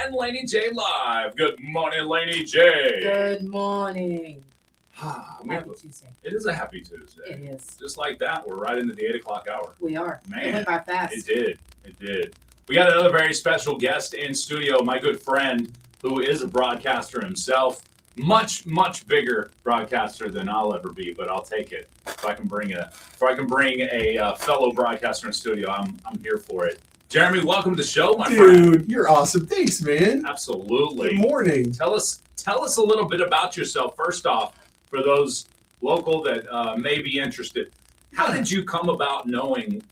and Laney J live. Good morning, Laney J. Good morning. Happy Tuesday. It is a happy Tuesday. It is. Just like that, we're right into the 8 o'clock hour. We are. Man, it went by fast. It did. It did. We got another very special guest in studio, my good friend, who is a broadcaster himself. Much, much bigger broadcaster than I'll ever be, but I'll take it. If I can bring a fellow broadcaster in studio, I'm here for it. Jeremy, welcome to the show, my friend. Dude, you're awesome. Thanks, man. Absolutely. Good morning. Tell us a little bit about yourself. First off, for those local that may be interested, how did you come about knowing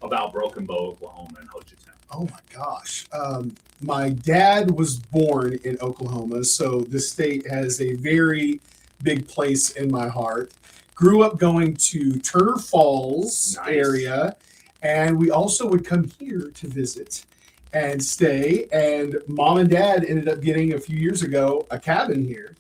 about Broken Bow, Oklahoma, and Ho Chi Minh? Oh my gosh. My dad was born in Oklahoma, so the state has a very big place in my heart. Grew up going to Turner Falls area, and we also would come here to visit and stay. And mom and dad ended up getting a few years ago a cabin here.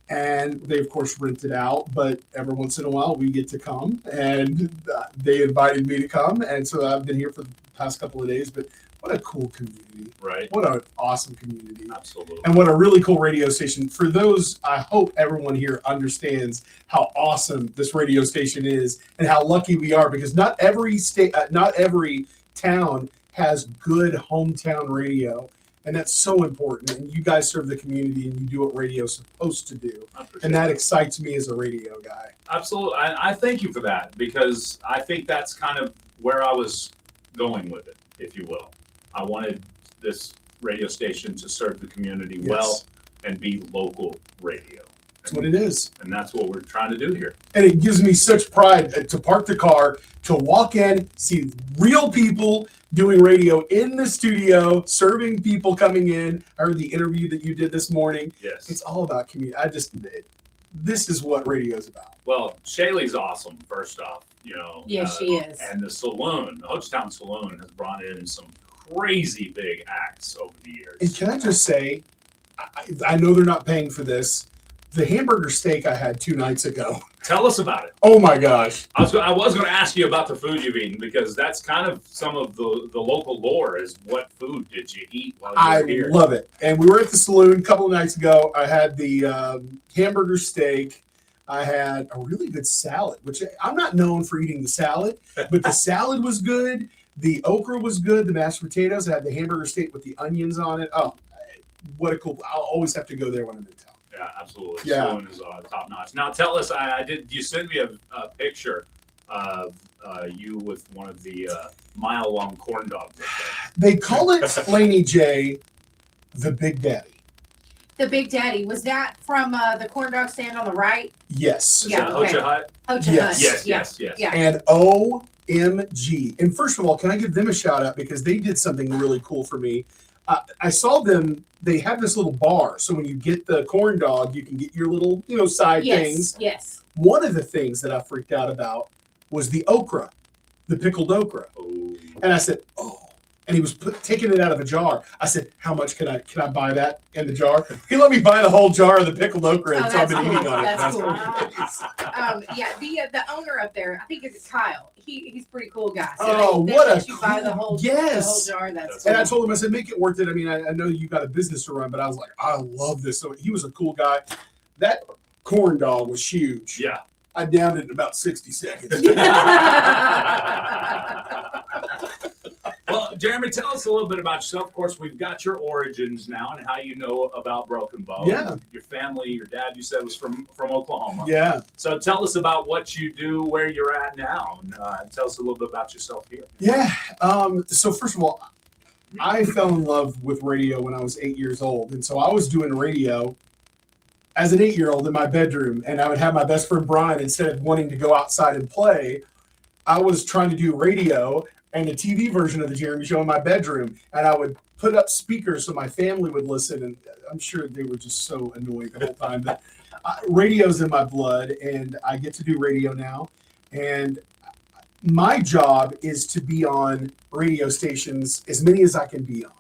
And they, of course, rented out, but every once in a while we get to come, and they invited me to come. And so I've been here for the past couple of days, but what a cool community. Right. What an awesome community. Absolutely. And what a really cool radio station. For those, I hope everyone here understands how awesome this radio station is and how lucky we are, because not every town has good hometown radio. And that's so important. And you guys serve the community and you do what radio's supposed to do. And that excites me as a radio guy. Absolutely. I thank you for that, because I think that's kind of where I was going with it, if you will. I wanted this radio station to serve the community well and be local radio. That's what it is. And that's what we're trying to do here. And it gives me such pride to park the car, to walk in, see real people doing radio in the studio, serving people coming in. I heard the interview that you did this morning. Yes. It's all about community. This is what radio is about. Well, Shaylee's awesome, first off. Yes, she is. And the saloon, the Hochtown Saloon, has brought in some crazy big acts over the years. And can I just say, I know they're not paying for this. The hamburger steak I had 2 nights ago. Tell us about it. Oh my gosh. I was going to ask you about the food you've eaten, because that's kind of some of the local lore is what food did you eat while you were here? I love it. And we were at the saloon a couple of nights ago. I had the hamburger steak. I had a really good salad, which I'm not known for eating the salad, but the salad was good. The okra was good. The mashed potatoes. I had the hamburger steak with the onions on it. Oh, what a cool. I'll always have to go there when I'm in town. Yeah, absolutely. Yeah. Saloon is top notch. Now tell us, you sent me a picture of you with one of the mile-long corn dogs up They call it Laney J, the Big Daddy. The Big Daddy. Was that from the corn dog stand on the right? Yes. Yeah. Ho Chi Hut? Ho Chi Yes. Yes. Yeah. And OMG. And first of all, can I give them a shout out, because they did something really cool for me. I saw them. They have this little bar, so when you get the corn dog, you can get your little, side things. Yes. One of the things that I freaked out about was the okra, the pickled okra. Oh. And I said, oh. And he was taking it out of a jar. I said, how much can I buy that in the jar? He let me buy the whole jar of the pickled okra, and so I've been eating on it. That's cool. Nice. The owner up there, I think it's Kyle. He's a pretty cool guy. So they what let a you buy the whole jar. That's And cool. I told him, I said, make it worth it. I mean, I know you got a business to run, but I was like, I love this. So he was a cool guy. That corn dog was huge. Yeah. I downed it in about 60 seconds. Well, Jeremy, tell us a little bit about yourself. Of course, we've got your origins now and how you know about Broken Bow. Yeah. Your family, your dad, you said, was from Oklahoma. Yeah. So tell us about what you do, where you're at now, and tell us a little bit about yourself here. Yeah. So first of all, I fell in love with radio when I was 8 years old. And so I was doing radio as an 8-year-old in my bedroom, and I would have my best friend Brian, instead of wanting to go outside and play, I was trying to do radio and the TV version of the Jeremy Show in my bedroom. And I would put up speakers so my family would listen. And I'm sure they were just so annoyed the whole time. But radio's in my blood, and I get to do radio now. And my job is to be on radio stations, as many as I can be on.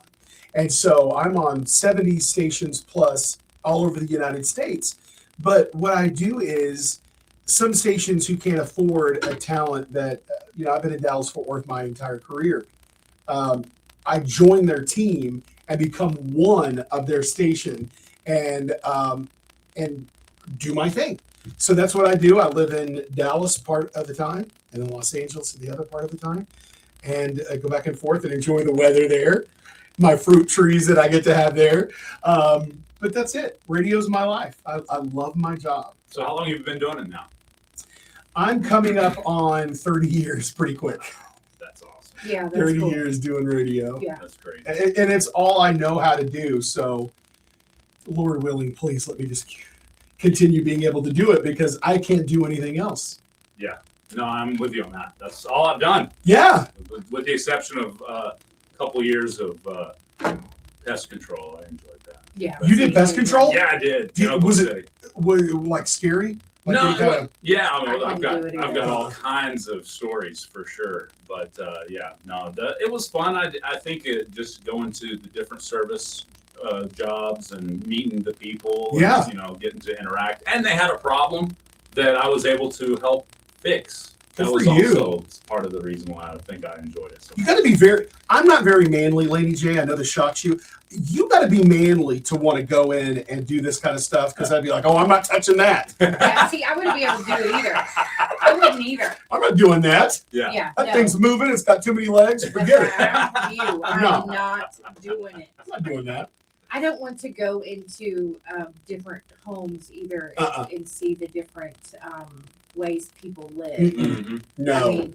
And so I'm on 70 stations plus all over the United States. But what I do is, some stations who can't afford a talent that, I've been in Dallas-Fort Worth my entire career. I join their team, and become one of their station and do my thing. So that's what I do. I live in Dallas part of the time and in Los Angeles the other part of the time, and I go back and forth and enjoy the weather there, my fruit trees that I get to have there. But that's it. Radio's my life. I love my job. So how long have you been doing it now? I'm coming up on 30 years pretty quick. That's awesome. Yeah, that's 30 cool. years doing radio. Yeah. That's great. And it's all I know how to do. So, Lord willing, please let me just continue being able to do it because I can't do anything else. Yeah. No, I'm with you on that. That's all I've done. Yeah. With the exception of a couple years of pest control. I enjoyed that. Yeah. You did pest control? Yeah, I did. Was it like scary? Like No, any kind of- yeah, I I've couldn't do it got either. all kinds of stories for sure. But yeah, no, it was fun. I think just going to the different service jobs and meeting the people. Yeah. And, getting to interact. And they had a problem that I was able to help fix. Good That for was you. also part of the reason why I think I enjoyed it. So You got to be I'm not very manly, Laney J. I know this shocks you. You got to be manly to want to go in and do this kind of stuff because I'd be like, oh, I'm not touching that. Yeah, see, I wouldn't be able to do it either. I wouldn't either. I'm not doing that. yeah. Yeah. That no. thing's moving. It's got too many legs. Forget it. I'm you. I'm No. not doing it. I'm not doing that. I don't want to go into different homes either and see the different ways people live. Mhm. No. I mean,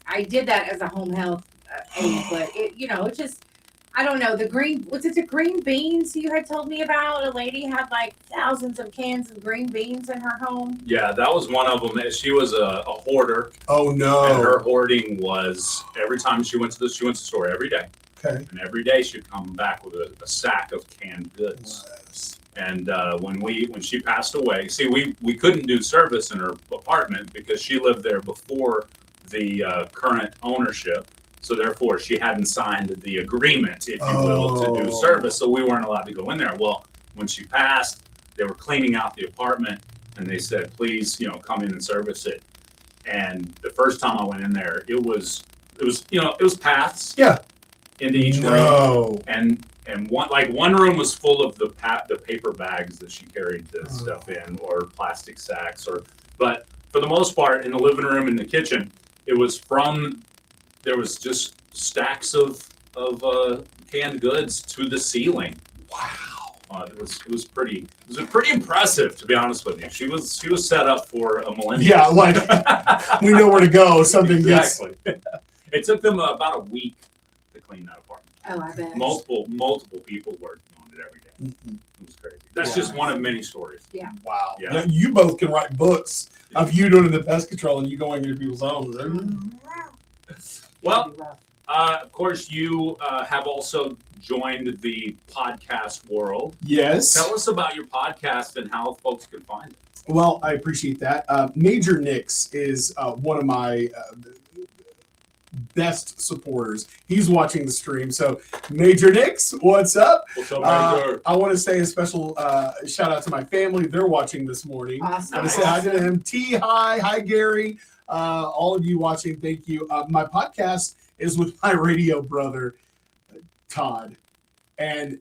I did that as a home health aide, but it's just, I don't know. The green beans you had told me about? A lady had like thousands of cans of green beans in her home. Yeah, that was one of them. She was a hoarder, Oh and no. her hoarding was every time she went to the store every day, Okay. and every day she'd come back with a sack of canned goods. And when she passed away, see, we couldn't do service in her apartment because she lived there before the current ownership. So therefore, she hadn't signed the agreement, if you will, to do Oh. service. So we weren't allowed to go in there. Well, when she passed, they were cleaning out the apartment, and they said, "Please, come in and service it." And the first time I went in there, it was paths. Yeah. Into each room, No. and one room was full of the paper bags that she carried the stuff in, or plastic sacks, but for the most part, in the living room and the kitchen, there was just stacks of canned goods to the ceiling. Wow. It was pretty impressive, to be honest with you. She was set up for a millennium. Yeah, like we know where to go. Something gets. Exactly. It took them about a week to clean that apartment. Oh, I bet. Multiple people worked on it every day. Mhm. It was crazy. That's Yeah. just one of many stories. Wow. Yeah. Now, you both can write books of you doing the pest control and you going into people's homes. Well, of course, you have also joined the podcast world. Yes. Tell us about your podcast and how folks can find it. Well, I appreciate that. Major Nix is one of my best supporters. He's watching the stream. So, Major Nix, what's up? What's up, I want to say a special shout out to my family. They're watching this morning. Awesome. I want to say hi to them. Hi Gary. All of you watching, thank you. My podcast is with my radio brother, Todd. And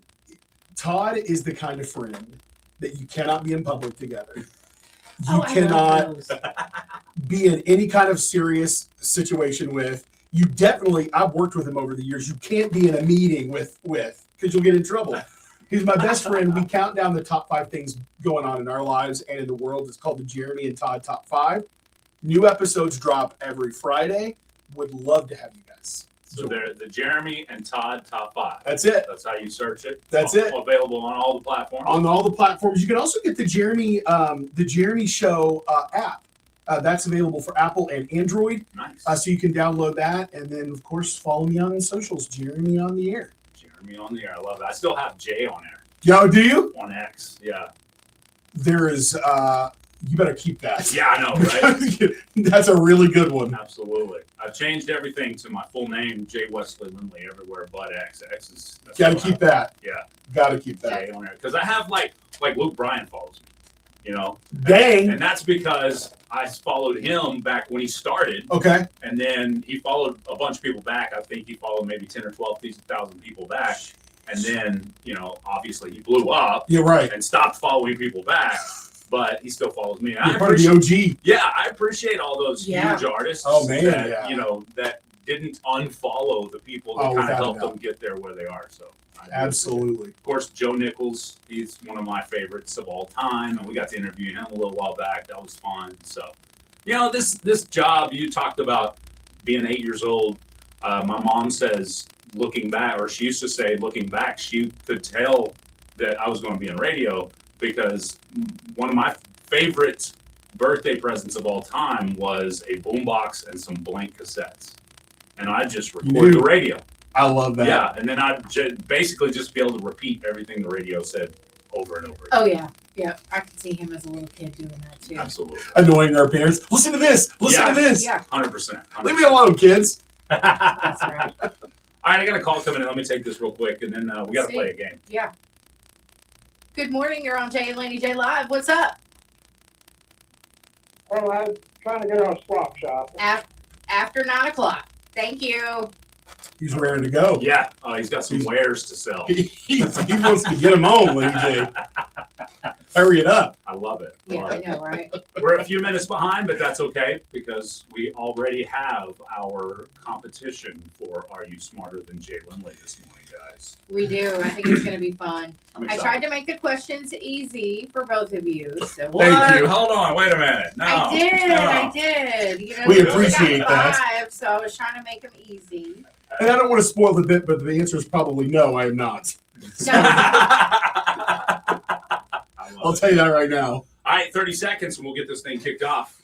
Todd is the kind of friend that you cannot be in public together. You cannot be in any kind of serious situation with. You definitely, I've worked with him over the years. You can't be in a meeting with because you'll get in trouble. He's my best friend. We count down the top 5 things going on in our lives and in the world. It's called the Jeremy and Todd Top 5. New episodes drop every Friday. Would love to have you guys. So they're the Jeremy and Todd Top 5. That's it. That's how you search it. That's It's it. Available on all the platforms. On all the platforms. You can also get the Jeremy Show app. That's available for Apple and Android. Nice. So you can download that. And then, of course, follow me on socials, Jeremy on the Air. Jeremy on the air. I love it. I still have Jay on air. Yo, do you? On X. Yeah. There is, you better keep that. Yeah, I know, right? That's a really good one. Absolutely. I've changed everything to my full name, J. Wesley Lindley, everywhere but X. X is. that's Got to what keep I- that. Yeah. Got to keep that. Jay on there. Because I have like Luke Bryan follows me, Dang. And that's because I followed him back when he started. Okay. And then he followed a bunch of people back. I think he followed maybe 10 or 12,000 people back. And then, obviously he blew up You're right. and stopped following people back, but he still follows me. And You're part of the OG. Yeah, I appreciate all those huge artists that, that didn't unfollow the people that kind of helped them get there where they are. So absolutely. Of course, Joe Nichols, he's one of my favorites of all time, and we got to interview him a little while back. That was fun. So, this job, you talked about being 8 years old. My mom says, looking back, or she used to say, looking back, she could tell that I was going to be in radio because one of my favorite birthday presents of all time was a boombox and some blank cassettes. And I just recorded the radio. I love that. Yeah, and then I'd basically just be able to repeat everything the radio said over and over again. Oh, yeah. Yeah, I could see him as a little kid doing that, too. Absolutely. Annoying our parents. Listen to this. Listen to this. Yeah. 100%. Leave me alone, kids. That's right. All right, I got a call coming in. Let me take this real quick, and then we got to play a game. Yeah. Good morning. You're on Jay and Laney J Live. What's up? Well, I was trying to get on swap shop. After 9 o'clock. Thank you. He's raring to go. Yeah, he's got some wares to sell. He wants to get them on, Laney J. Hurry it up. I love it. Yeah, I know, right? We're a few minutes behind, but that's okay because we already have our competition for Are You Smarter Than Jay Lindley this morning, guys. We do. I think it's going to be fun. I'm I tried to make the questions easy for both of you. So Thank you. Hold on. Wait a minute. No. I did. We only appreciate got that. 5, so I was trying to make them easy. And I don't want to spoil the bit, but the answer is probably no, I am not. I'll tell you that right now. All right, 30 seconds and we'll get this thing kicked off.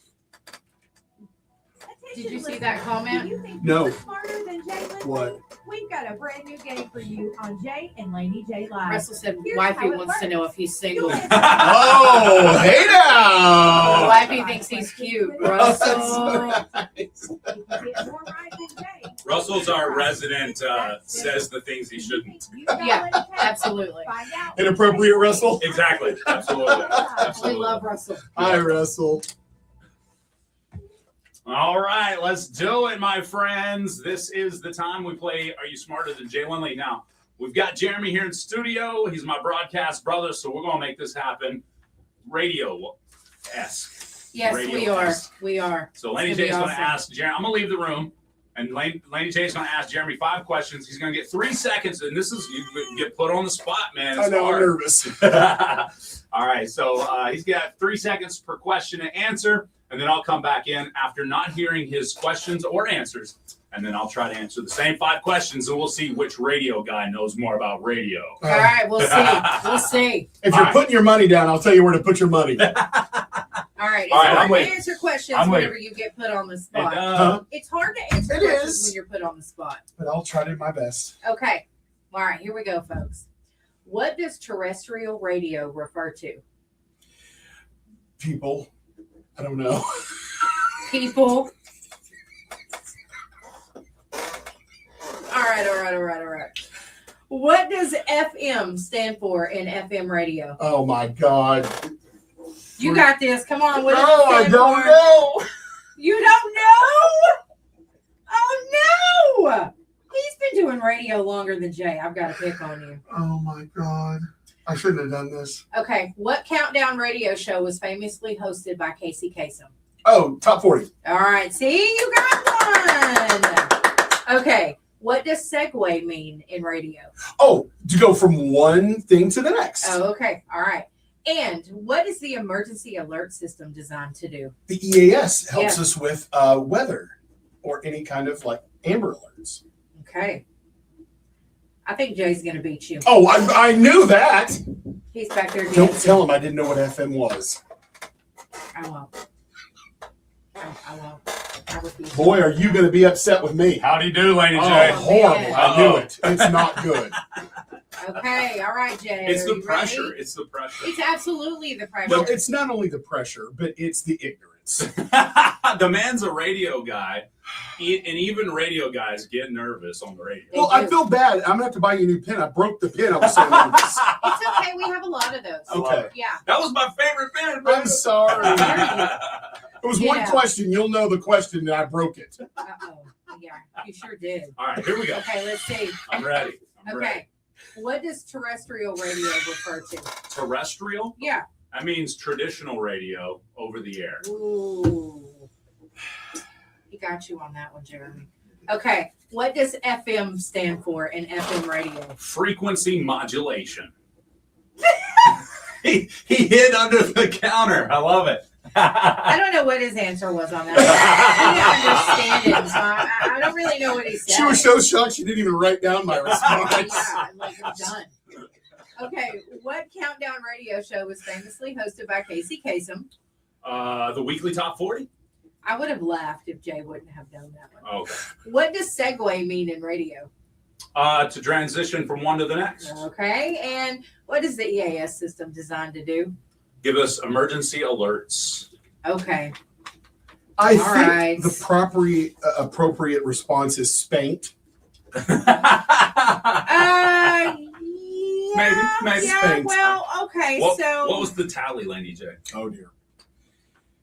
Did you see that comment? Do you think No. you're smarter than Jay Lindley? What? We've got a brand new game for you on Jay and Laney J Live. Russell said Here's wifey how it wants to know if he's single. Oh, hey now. Wifey thinks he's cute. Russell. Russell's our resident, says the things he shouldn't. Yeah, absolutely. Inappropriate, Russell? Exactly. Absolutely. We Absolutely. love Russell. Hi, Russell. All right, let's do it, my friends. This is the time we play Are You Smarter Than Jay Lindley? Now, we've got Jeremy here in studio. He's my broadcast brother, so we're going to make this happen radio-esque. Yes, we are. We are. So Laney J is going to ask Jeremy. I'm going to leave the room, and Laney J is going to ask Jeremy 5 questions. He's going to get 3 seconds, and this is you get put on the spot, man. It's I know, I'm hard. nervous. All right, so he's got 3 seconds per question to answer, and then I'll come back in after not hearing his questions or answers, and then I'll try to answer the same 5 questions, and we'll see which radio guy knows more about radio. All right, we'll see. We'll see. If you're putting your money down, I'll tell you where to put your money. All right. It's All right, I'm hard to waiting. answer questions I'm whenever waiting. you get put on the spot. Huh? It's hard to answer It questions is. when you're put on the spot. But I'll try to do my best. Okay. All right, here we go, folks. What does terrestrial radio refer to? People. I don't know. People. All right. What does FM stand for in FM radio? Oh, my God. You got this. Come on. What does No, it I stand don't for? know. You don't know? Oh, no. He's been doing radio longer than Jay. I've got to pick on you. Oh, my God. I shouldn't have done this. Okay. What countdown radio show was famously hosted by Casey Kasem? Oh, top 40. All right. See, you got one. Okay. What does segue mean in radio? Oh, to go from one thing to the next. Oh, okay. All right. And what is the emergency alert system designed to do? The EAS helps Yeah. us with weather or any kind of like Amber Alerts. Okay. I think Jay's going to beat you. Oh, I knew that. He's back there. Don't dancing. tell him I didn't know what FM was. I won't. I won't. I refuse. Boy, are you going to be upset with me. Howdy do, Laney Oh, J. horrible. I knew Uh-oh. it. It's not good. Okay. All right, Jay. It's Are the you pressure. ready? It's the pressure. It's absolutely the pressure. Well, it's not only the pressure, but it's the ignorance. The man's a radio guy, and even radio guys get nervous on the radio. They Well, I do. feel bad. I'm going to have to buy you a new pen. I broke the pen. I was so nervous. It's okay. We have a lot of those. Okay. Yeah. That was my favorite band. I'm sorry. It was one Yeah. question. You'll know the question, and I broke it. Uh-oh. Yeah. You sure did. All right, here we go. Okay. Let's see. I'm ready. I'm ready. Okay. What does terrestrial radio refer to? Terrestrial? Yeah. That means traditional radio over the air. Ooh. He got you on that one, Jeremy. Okay. What does FM stand for in FM radio? Frequency modulation. he hid under the counter. I love it. I don't know what his answer was on that. He didn't understand it, so I don't really know what he said. She was so shocked she didn't even write down my response. Yeah, I'm like, I'm done. Okay, what countdown radio show was famously hosted by Casey Kasem? The weekly top 40? I would have laughed if Jay wouldn't have known that one. Okay. What does segue mean in radio? To transition from one to the next. Okay, and what is the EAS system designed to do? Give us emergency alerts. Okay. I All think right. the appropriate response is spanked. Yeah, Maybe yeah, spanked. well, okay, What so was the tally, Laney J? Oh dear.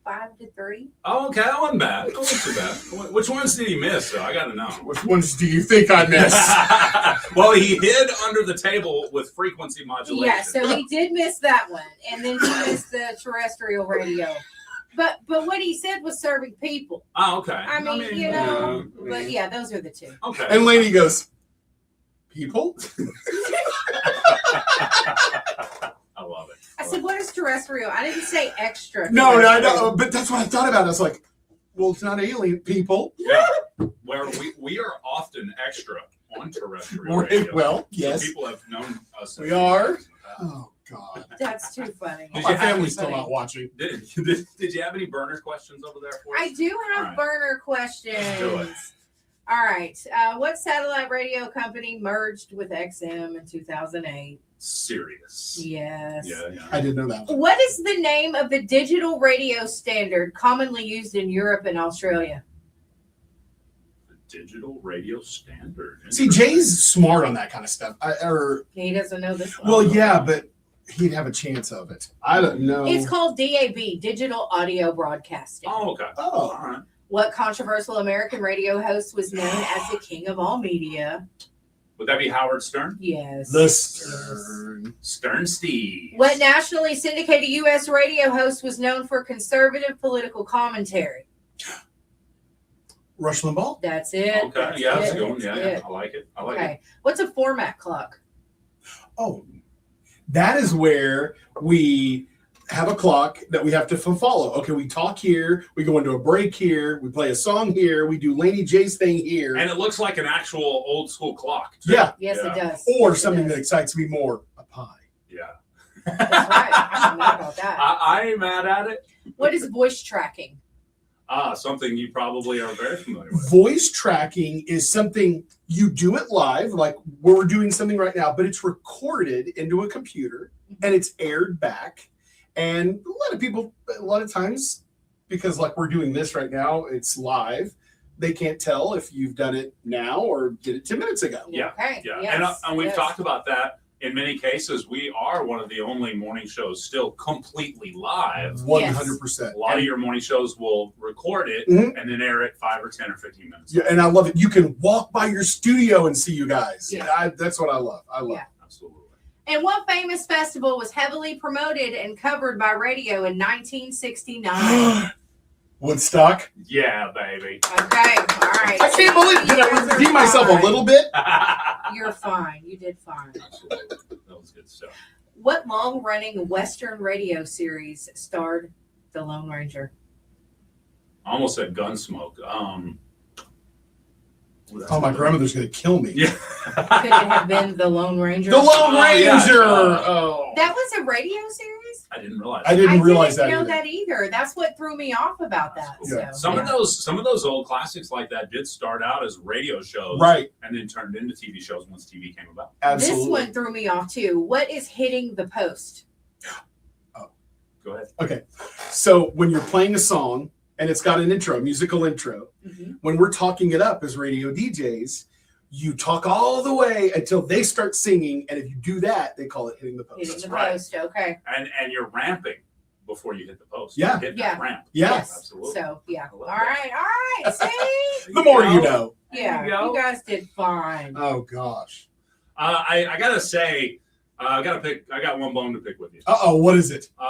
5-3. Oh, okay, that wasn't bad. That wasn't too bad. Which ones did he miss, though? I got to know. Which ones do you think I missed? Well, he hid under the table with frequency modulation. Yeah, so he did miss that one, and then he missed the terrestrial radio. But what he said was serving people. Oh, okay. I mean, you know, but yeah, those are the two. Okay. And Laney goes, people? I love it. I said, what is terrestrial? I didn't say extra. No, I terrestrial. know, but that's what I thought about. I was like, well, it's not alien people. Yeah. Where we are often extra on terrestrial radio. Well, So yes, people have known us. we are. Oh God, That's too funny. Did my you have family's still funny. not watching. Did you have any burner questions over there for us? I do have All right. burner questions. Let's do it. All right. What satellite radio company merged with XM in 2008? Serious. Yes. Yeah. I didn't know that. What is the name of the digital radio standard commonly used in Europe and Australia? Digital radio standard. See, Jay's smart on that kind of stuff. He doesn't know this one. Well, yeah, but he'd have a chance of it. I don't know. It's called DAB, Digital Audio Broadcasting. Oh, okay. Oh. All right. What controversial American radio host was known as the king of all media? Would that be Howard Stern? Yes. The Stern. Stern Steve. What nationally syndicated U.S. radio host was known for conservative political commentary? Rush Limbaugh? That's it. Okay. That's Yeah, that's it. good. Yeah, That's yeah. it. I like it. I like it. Okay. What's a format clock? Oh, that is where we have a clock that we have to follow. Okay, we talk here, we go into a break here, we play a song here, we do Laney J's thing here. And it looks like an actual old school clock. Too. Yeah, Yes, Yeah. it does. or Yes, it something does. that excites me more, a pie. Yeah. That's right. I'm not mad about that. I ain't mad at it. What is voice tracking? Something you probably are very familiar with. Voice tracking is something you do it live, like we're doing something right now, but it's recorded into a computer and it's aired back. And a lot of times, because like we're doing this right now, it's live. They can't tell if you've done it now or did it 10 minutes ago. Yeah, Okay. Yeah. Yes, And we've yes. talked about that. In many cases, we are one of the only morning shows still completely live. 100%. A lot of your morning shows will record it Mhm. and then air it 5 or 10 or 15 minutes. Yeah, and I love it. You can walk by your studio and see you guys. Yeah. That's what I love. I love Yeah. Absolutely. And what famous festival was heavily promoted and covered by radio in 1969? it. Woodstock. Yeah, baby. Okay. All right. I can't believe Did I You guys are redeem myself a fine. little bit? You're fine. You did fine. Absolutely. That was good stuff. What long-running Western radio series starred the Lone Ranger? I almost said Gunsmoke. Oh, my grandmother's going to kill me. Yeah. Could it have been the Lone Ranger? The Lone Oh, yeah. Ranger. Oh. That was a radio series? I didn't realize. I didn't realize that. know either. that either. That's what threw me off about that. Yeah. So, Some of those old classics like that did start out as radio shows, Right. and then turned into TV shows once TV came about. Absolutely. This one threw me off too. What is hitting the post? Go ahead. Okay. So when you're playing a song and it's got an intro, a musical intro, when we're talking it up as radio DJs, you talk all the way until they start singing. And if you do that, they call it hitting the post. Hitting the right. post. Okay. And you're ramping before you hit the post. Yeah. You hit Yeah. that ramp. Yeah. Yes. Absolutely. So yeah. I All love right. All right. See. The more you know. Yeah. There you go. You guys did fine. Oh, gosh. I gotta say, I got one bone to pick with you. What is it? no.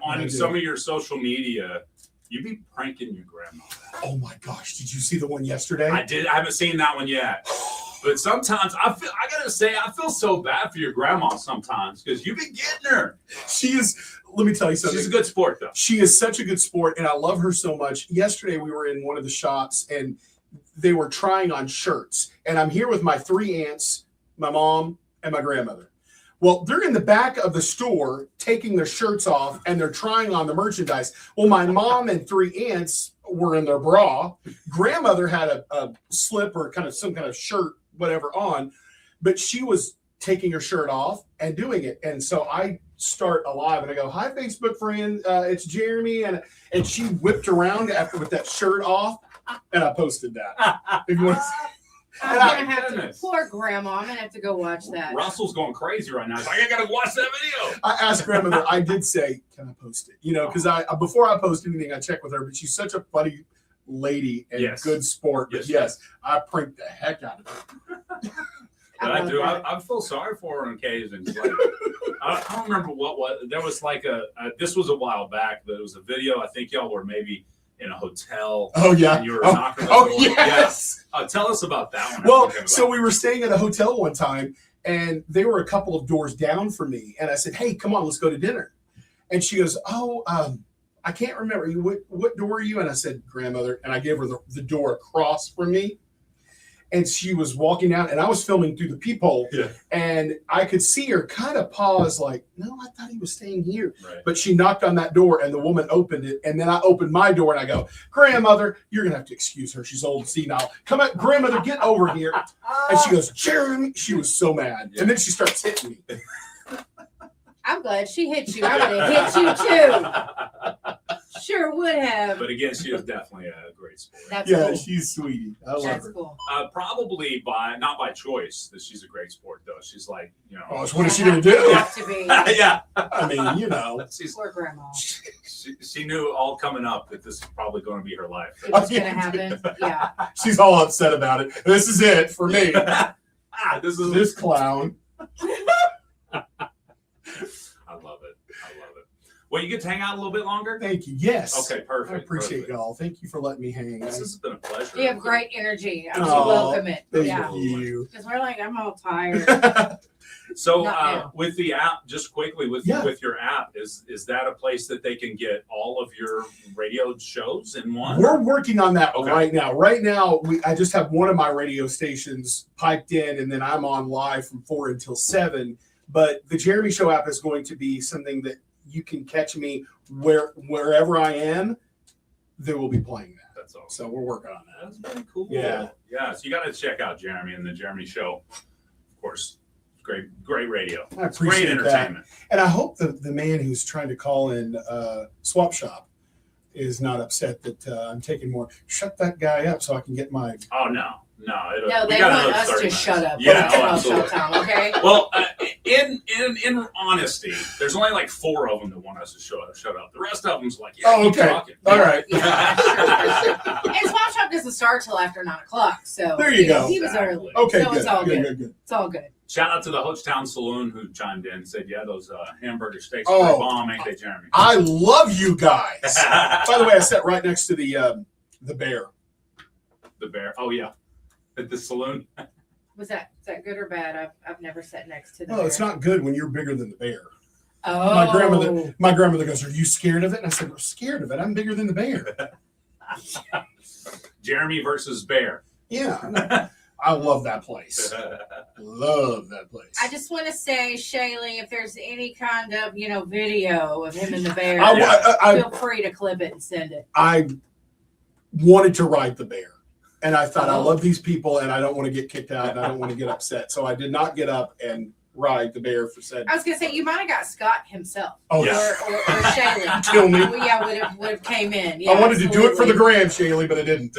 On some of your social media, you be pranking your grandma. Oh my gosh! Did you see the one yesterday? I did. I haven't seen that one yet. But sometimes I gotta say, I feel so bad for your grandma sometimes because you be getting her. She is. Let me tell you something. She's a good sport, though. She is such a good sport, and I love her so much. Yesterday, we were in one of the shops, and they were trying on shirts. And I'm here with my 3 aunts, my mom, and my grandmother. Well, they're in the back of the store taking their shirts off, and they're trying on the merchandise. Well, my mom and 3 aunts were in their bra. Grandmother had a slip or some kind of shirt, whatever, on, but she was taking her shirt off and doing it. And so I start alive and I go, "Hi, Facebook friend, it's Jeremy," and she whipped around after with that shirt off, and I posted that. If you want to see. I'm gonna have to. Poor grandma. I'm gonna have to go watch that. Russell's going crazy right now. He's like, I gotta watch that video. I asked grandmother. I did say, "Can I post it?" Because before I post anything, I check with her. But she's such a funny lady and good sport. But yes, I pranked the heck out of her. But I do. I feel sorry for her on occasions. Like, I don't remember what there was like this was a while back. There was a video. I think y'all were maybe in a hotel. Oh yeah. And you were knocking on the door. Yes. Yeah. Tell us about that one. Well, so we were staying at a hotel one time, and they were a couple of doors down from me, and I said, "Hey, come on, let's go to dinner." And she goes, "Oh, I can't remember. What door are you?" And I said, "Grandmother," and I gave her the door across from me. And she was walking out, and I was filming through the peephole, and I could see her kind of pause, like, "No, I thought he was staying here." Right. But she knocked on that door, and the woman opened it, and then I opened my door, and I go, "Grandmother, you're gonna have to excuse her. She's old and senile. Come on, grandmother, get over here." And she goes, "Jeremy." She was so mad, and then she starts hitting me. I'm glad she hit you. I would have hit you too. Sure would have. But again, she is definitely a great sport. That's cool. She's sweetie. I love That's her. cool. Probably not by choice that she's a great sport though. She's like, Oh, so what is she gonna do? Have to be. yeah. I mean, Poor grandma. She knew all coming up that this is probably going to be her life. It was gonna happen. Yeah. She's all upset about it. This is it for me. This is This clown. I love it. Well, you get to hang out a little bit longer? Thank you. Yes. Okay, perfect. I appreciate perfect. y'all. Thank you for letting me hang. This has been a pleasure. You have great energy. I Oh, welcome it. Thank Yeah. you. Because we're like, I'm all tired. So Not now. with the app, just quickly with your app, is that a place that they can get all of your radio shows in one? We're working on that Okay. right now. Right now, I just have one of my radio stations piped in, and then I'm on live from 4 until 7. But the Jeremy Show app is going to be something that you can catch me wherever I am. They will be playing that. That's awesome. So we're working on that. That's very cool. Yeah. Yeah. So you got to check out Jeremy and the Jeremy Show. Of course, great radio. I It's great appreciate that. entertainment. And I hope the man who's trying to call in Swap Shop is not upset that I'm taking more. Shut that guy up so I can get my. Oh no. No, we they got want another us 30 to minutes. shut up. Yeah, We're oh, on absolutely. Showtime, okay? Well, in honesty, there's only like 4 of them that want us to shut up. The rest of them's like, yeah, Oh, keep okay. talking. All right. Yeah, sure. And Swap Shop doesn't start till after 9 o'clock. So There you go. He was early. Okay, So good. it's all good. Good. It's all good. Shout out to the Hochtown Saloon who chimed in and said, yeah, those hamburger steaks Oh. are bomb, ain't they, Jeremy? I love you guys. By the way, I sat right next to the bear. The bear. Oh, yeah. At the saloon. Is that good or bad? I've never sat next to the Well, it's bear. not good when you're bigger than the bear. Oh. My grandmother goes, "Are you scared of it?" And I said, "I'm scared of it. I'm bigger than the bear." Jeremy versus bear. Yeah. I love that place. Love that place. I just want to say, Shaylee, if there's any kind of, video of him and the bear, I feel free to clip it and send it. I wanted to ride the bear. And I thought, I Oh. love these people and I don't want to get kicked out and I don't want to get upset. So I did not get up and ride the bear for said. I was gonna say you might have got Scott himself, Oh, or Shaylee. Kill me. Well, yeah, would have came in. Yeah, I wanted to do it for the absolutely. gram, Shaylee, but I didn't.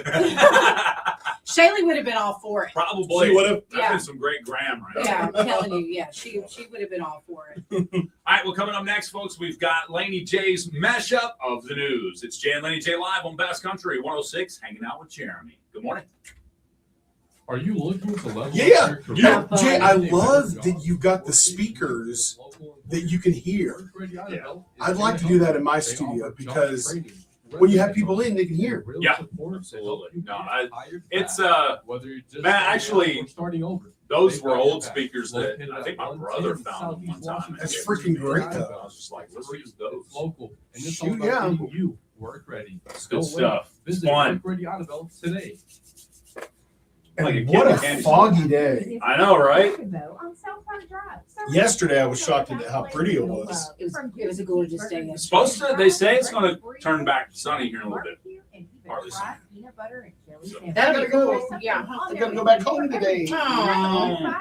Shaylee would have been all for it. Probably. She would have. That's Yeah. been some great gram right Yeah, there. I'm telling you. Yeah, she would have been all for it. All right, well, coming up next, folks, we've got Laney J's mashup of the news. It's Jay and Laney J live on Bass Country 106, hanging out with Jeremy. Good morning. Are you looking to level Yeah. up your career? Yeah. Jay, I love that you got the speakers that you can hear. I'd like to do that in my studio because when you have people in, they can hear. Yeah, absolutely. No, it's man, actually, starting over. those were old speakers that I think my brother found one time. That's freaking great, though. I was just like, let's use those. It's local, and it's Shoot, all about yeah. getting you work ready. It's Don't good wait. stuff. Visit Fun. Work Ready Auto today. And Like a what kid a in candy foggy day. I know, right? Yesterday, I was shocked at how pretty it was. It was a gorgeous day yesterday. Supposed to, they say it's going to turn back sunny here in a little bit. Partly sunny. That'll be cool. Yeah. I gotta go back home today. Oh.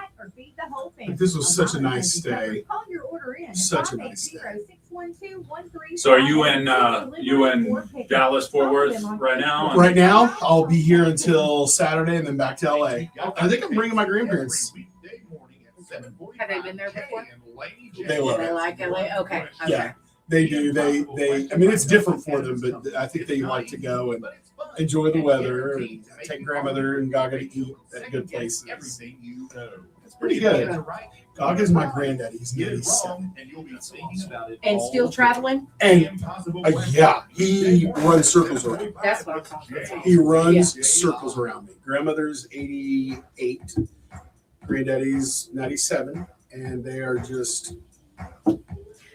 But this was such a nice day. Such a nice day. So are you in Dallas, Fort Worth right now? Right now, I'll be here until Saturday and then back to LA. I think I'm bringing my grandparents. Have they been there before? They love They it. like LA? Okay. Yeah, they do. They. I mean, it's different for them, but I think they like to go and enjoy the weather and take grandmother and Gaga to eat at good places. It's pretty good. Gaga's my granddaddy. He's 97. And still traveling? And yeah, he runs circles around me. That's what I'm talking about. He runs circles around me. Grandmother's 88, granddaddy's 97, and they are just I'm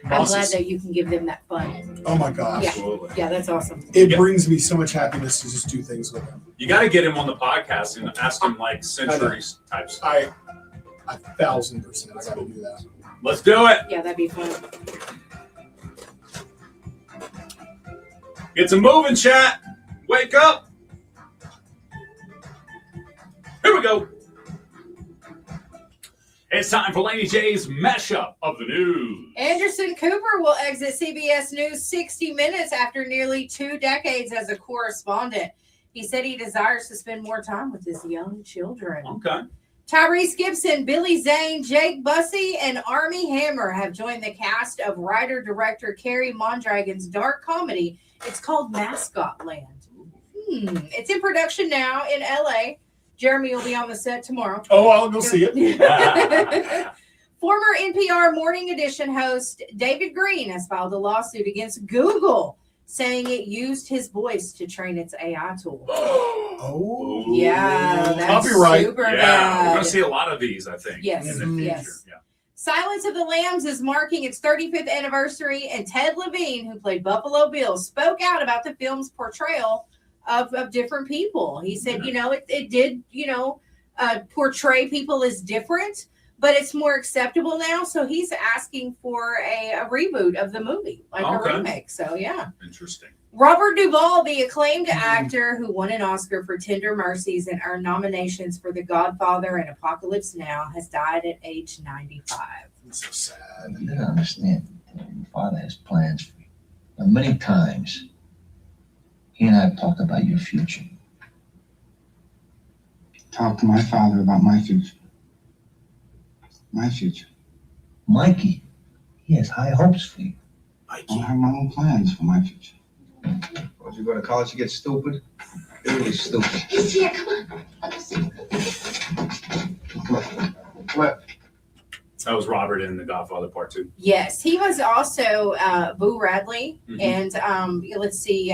glad bosses. that you can give them that fun. Oh my gosh. Yeah. Absolutely. Yeah, that's awesome. It brings me so much happiness to just do things with them. You got to get him on the podcast and ask him like centuries type stuff. I 1,000% I gotta do that. Let's do it. Yeah, that'd be fun. Get some moving, chat. Wake up. Here we go. It's time for Laney J's mashup of the news. Anderson Cooper will exit CBS News 60 Minutes after nearly 2 decades as a correspondent. He said he desires to spend more time with his young children. Okay. Tyrese Gibson, Billy Zane, Jake Bussey, and Armie Hammer have joined the cast of writer-director Carrie Mondragon's dark comedy. It's called Mascot Land. It's in production now in LA. Jeremy will be on the set tomorrow. Oh, I'll go see it. Former NPR Morning Edition host David Green has filed a lawsuit against Google, saying it used his voice to train its AI tool. Oh, Yeah, that's copyright. super Yeah, we're bad. going to see a lot of these, I think, Yes, in the future. yes. Yeah. Silence of the Lambs is marking its 35th anniversary, and Ted Levine, who played Buffalo Bill, spoke out about the film's portrayal of different people. He said, it did, portray people as different, but it's more acceptable now. So he's asking for a reboot of the movie, like Okay. a remake. So, yeah. Interesting. Robert Duvall, the acclaimed actor who won an Oscar for Tender Mercies and earned nominations for The Godfather and Apocalypse Now, has died at age 95. It's so sad. You gotta understand, your father has plans for you. Now, many times, he and I have talked about your future. Talk to my father about my future. My future. Mikey, he has high hopes for you. I have my own plans for my future. Once you go to college, you get stupid. You're really stupid. He's here, come on. Let us see. What? That was Robert in The Godfather Part 2. Yes, he was also Boo Radley, and let's see,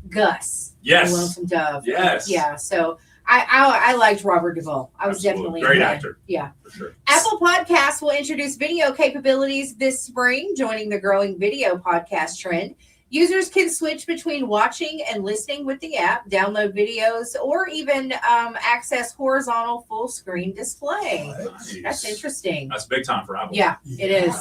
Gus. Yes. The Lonesome Dove. Yes. Yeah. So I liked Robert Duvall. I was Absolutely. definitely a Great fan. actor. Yeah. For sure. Apple Podcasts will introduce video capabilities this spring, joining the growing video podcast trend. Users can switch between watching and listening with the app, download videos, or even access horizontal full screen display. Nice. That's interesting. That's big time for Apple. Yeah, it is.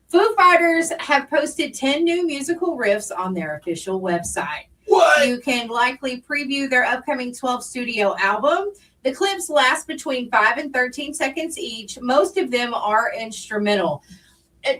Foo Fighters have posted 10 new musical riffs on their official website. What? You can likely preview their upcoming 12 studio album. The clips last between 5 and 13 seconds each. Most of them are instrumental.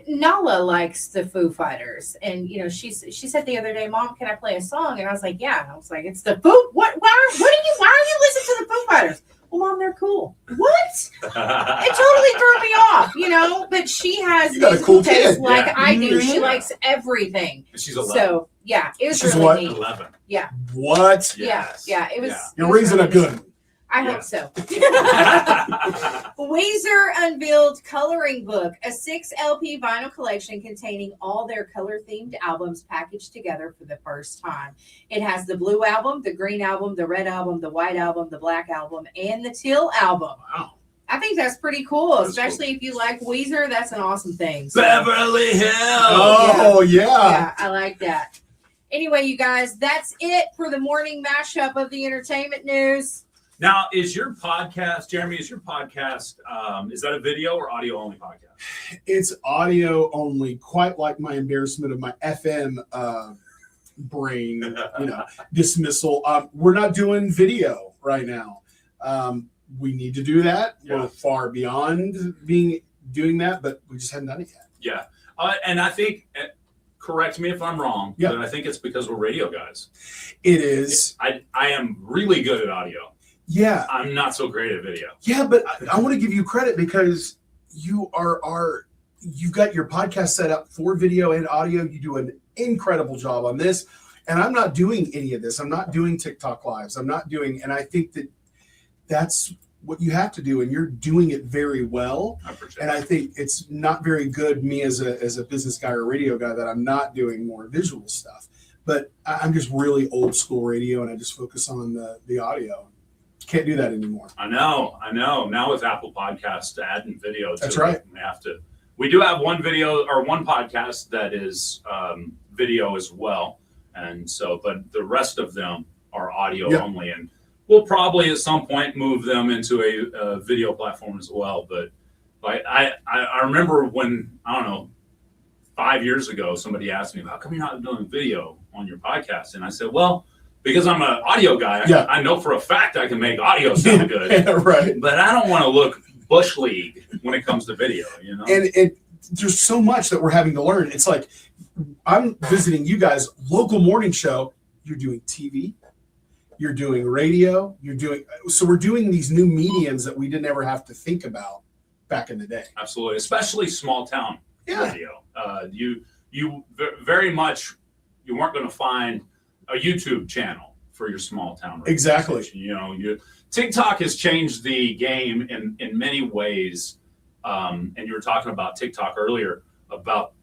Nala likes the Foo Fighters, and she said the other day, "Mom, can I play a song?" And I was like, "Yeah." And I was like, "It's the Foo. Why are you listening to the Foo Fighters?" Well, Mom, they're cool. What? It totally threw me off, But she has You got a musical cool taste kid. like Yeah. I do. Mhm. She likes everything. She's 11. So yeah, it was She's really what? neat. 11. What? Yeah, Yes. yeah, it was. Yeah. it You're was raising really a good neat. one. I Yeah. hope so. Weezer unveiled Coloring Book, a 6 LP vinyl collection containing all their color-themed albums packaged together for the first time. It has the blue album, the green album, the red album, the white album, the black album, and the teal album. Wow. I think that's pretty cool, That's especially if you like Weezer. That's an awesome thing. So, Beverly Hills. Oh, yeah. yeah, I like that. Anyway, you guys, that's it for the morning mashup of the entertainment news. Now, is your podcast, Jeremy, is that a video or audio only podcast? It's audio only, quite like my embarrassment of my FM brain, dismissal. We're not doing video right now. We need to do that. Yeah. We're far beyond doing that, but we just haven't done it yet. Yeah. And I think, correct me if I'm wrong, Yeah. but I think it's because we're radio guys. It is. I am really good at audio. Yeah. I'm not so great at video. Yeah, but I want to give you credit because you've got your podcast set up for video and audio. You do an incredible job on this. And I'm not doing any of this. I'm not doing TikTok lives. And I think that's what you have to do. And you're doing it very well. I appreciate And it. I think it's not very good, me as a business guy or radio guy, that I'm not doing more visual stuff. But I'm just really old school radio, and I just focus on the audio. Can't do that anymore. I know. Now with Apple Podcasts, adding video. That's to right. it, we do have one video or one podcast that is video as well. And so, but the rest of them are audio Yeah. only. And we'll probably at some point move them into a video platform as well. But like I remember when, I don't know, 5 years ago, somebody asked me, how come you're not doing video on your podcast? And I said, well, because I'm an audio guy, Yeah. I know for a fact I can make audio sound good, Yeah, right. but I don't want to look Bush League when it comes to video, And there's so much that we're having to learn. It's like I'm visiting you guys, local morning show. You're doing TV, you're doing radio, so we're doing these new mediums that we didn't ever have to think about back in the day. Absolutely, especially small town Yeah. radio. You very much, you weren't going to find a YouTube channel for your small town radio Exactly. station. TikTok has changed the game in many ways. And you were talking about TikTok earlier about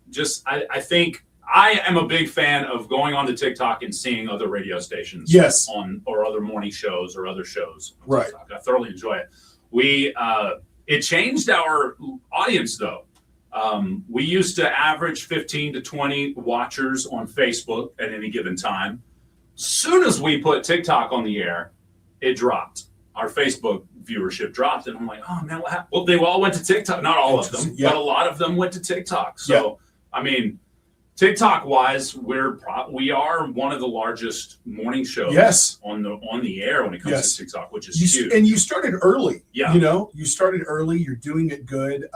I think I am a big fan of going on to TikTok and seeing other radio stations Yes. or other morning shows or other shows on Right. TikTok. I thoroughly enjoy it. It changed our audience though. We used to average 15 to 20 watchers on Facebook at any given time. Soon as we put TikTok on the air, it dropped. Our Facebook viewership dropped, and I'm like, oh man, what happened? Well, they all went to TikTok. Not all of them, Yeah. but a lot of them went to TikTok. So, I mean, TikTok-wise, we are one of the largest morning shows Yes. on the air when it comes Yes. to TikTok, which is huge. And you started early. Yeah. You started early. You're doing it good.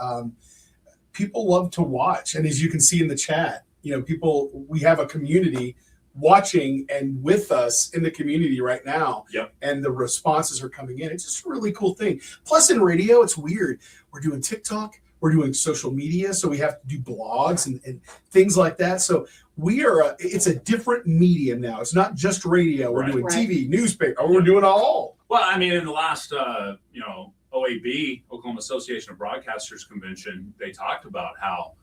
People love to watch, and as you can see in the chat, we have a community watching and with us in the community right now. Yep. And the responses are coming in. It's just a really cool thing. Plus, in radio, it's weird. We're doing TikTok. We're doing social media, so we have to do blogs and things like that. So it's a different medium now. It's not just radio. We're Right. doing Right. TV, newspaper. We're doing all. Well, I mean, in the last, OAB, Oklahoma Association of Broadcasters convention, they talked about how,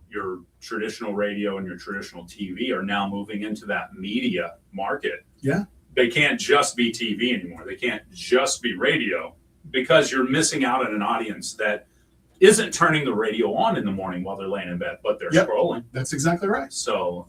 your traditional radio and your traditional TV are now moving into that media market. Yeah. They can't just be TV anymore. They can't just be radio because you're missing out on an audience that isn't turning the radio on in the morning while they're laying in bed, but they're Yep. scrolling. That's exactly right. So,